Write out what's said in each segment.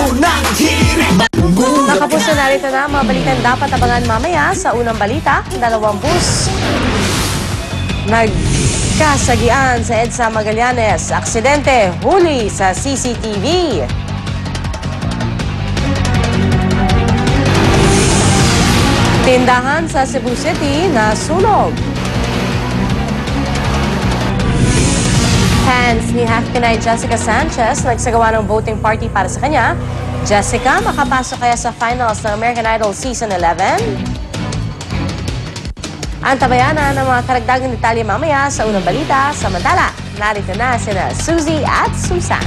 unang hirit. Mga kapuso, narito na ang mga balikan dapat abangan mamaya sa unang balita. 2 bus nagkasagian sa EDSA Magallanes. Aksidente, huli sa CCTV. Tindahan sa Cebu City na sunog. Fans ni Half-Pinay Jessica Sanchez nagsagawa ng voting party para sa kanya. Jessica, makapasok kaya sa finals ng American Idol Season 11? Antabayanan ng mga karagdagang detalye mamaya sa unang balita. Samantala, narito na sina Suzy at Susan.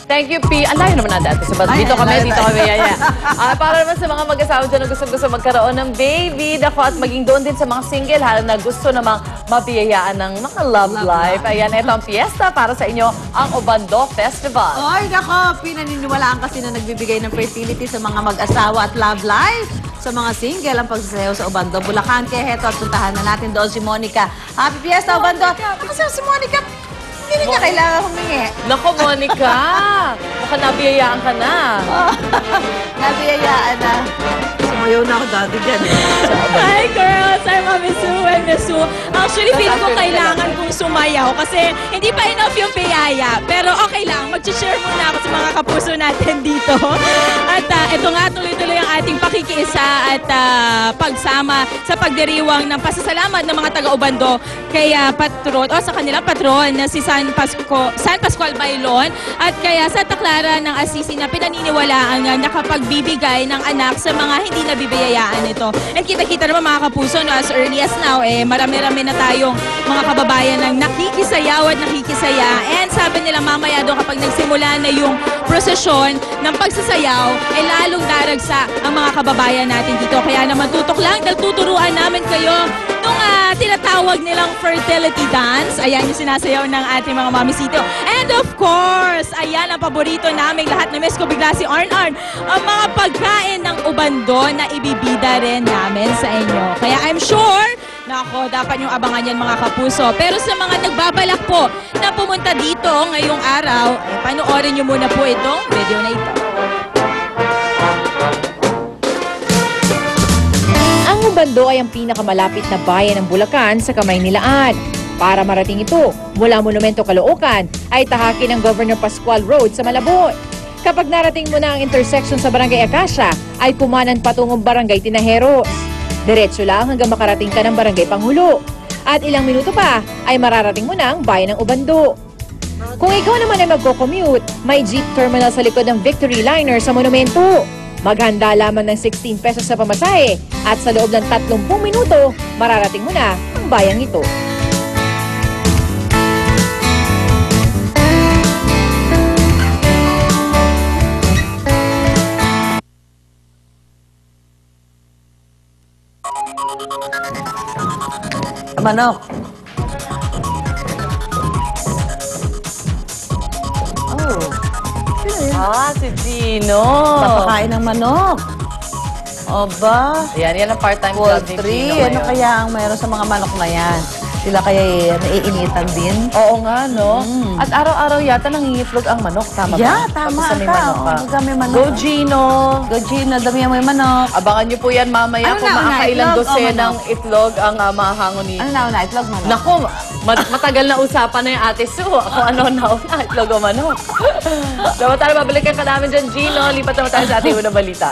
Thank you, P. Ang layo naman na dati. So, dito kami, yaya. Para naman sa mga mag-asawa dyan na gusto magkaroon ng baby, dako at maging doon din sa mga single, halos na gusto namang mabiyayaan ng mga love life. Ayan, ito ang fiesta para sa inyo, ang Obando Festival. Ay, nako, pinaniniwalaan kasi na nagbibigay ng fertility sa mga mag-asawa at love life. Sa mga single, ang pagsasayaw sa Obando, Bulacan. Kaya heto at puntahan na natin doon si Monica. Happy Fiesta, Obando! Kasi si Monica, hindi niya kailangan humingi. Nako, Monica! Mukhang nabiyayaan ka na. Nabiyayaan na. Sumayaw na ako dati dyan. Hi girls! I'm Mami Sue and Miss Sue. Actually, feel ko kailangan kong sumayaw kasi hindi pa enough yung biyaya. Pero okay lang, mag-share muna ako sa mga kapuso natin dito. At ito nga, tuloy-tuloy ang ating pakikiisa at pagsama sa pagdiriwang ng pasasalamat ng mga taga-Obando kay patron, o sa kanilang patron na si San Pascual Bailon at kaya sa Taclara ng Assisi na pinaniniwalaan na nakapagbibigay ng anak sa mga hindi nabibiyayaan ito. And kita-kita naman mga kapuso, no, as early as now, marami-rami na tayong mga kababayan ng nakikisayaw at nakikisaya. And sabi nila mamaya doon kapag nagsimula na yung prosesyon ng pagsasayaw, lalong daragsa ang mga kababayan natin dito. Kaya naman tutok lang dahil tuturuan namin kayo nung tinatawag nilang fertility dance. Ayan yung sinasayaw ng ating mga mamisito. And of course, ayan ang paborito naming lahat. Na-miss ko bigla si Arn-Arn. Ang mga pagkain ng Obando na ibibida rin namin sa inyo. Kaya I'm sure, nako, dapat yung abangan yan mga kapuso. Pero sa mga nagbabalak po na pumunta dito ngayong araw, panoorin nyo muna po itong video na ito. Ang Obando ay ang pinakamalapit na bayan ng Bulacan sa Kamaynilaan. Para marating ito, mula Monumento Caloocan ay tahakin ng Governor Pascual Road sa Malabon. Kapag narating mo na ang intersection sa Barangay Acacia, ay kumanan patungong Barangay Tinajeros. Diretso lang hanggang makarating ka ng Barangay Pangulo. At ilang minuto pa ay mararating mo na ang bayan ng Obando. Kung ikaw naman ay magko-commute, may jeep terminal sa likod ng Victory Liner sa Monumento. Maghanda lamang ng 16 pesos sa pamasahe at sa loob ng 30 minuto, mararating mo na ang bayang ito. Manok. Si Gino. Papakain ng manok. Aba. Yan ang part-time job ni Poultry. Gino Ano kaya ang mayroon sa mga manok na yan? Sila kaya naiinitan din? Oo nga, no? At araw-araw yata nangingitlog ang manok, tama ba? Yeah, tama Pag may ka. manok ka. Pagka may manok. Go, Gino! Go, Gino. Damihan mo yung manok. Abangan niyo po yan mamaya Ano kung na una, makakailang itlog o dosenang manok? itlog ang mahangon ni... Ano na una? Itlog manok? Naku, matagal na usapan na yung Ate Sue. Kung ano na una, itlog o manok. Dapat tayo babalikan ka namin dyan, Gino. Lipat naman tayo sa ating unang balita.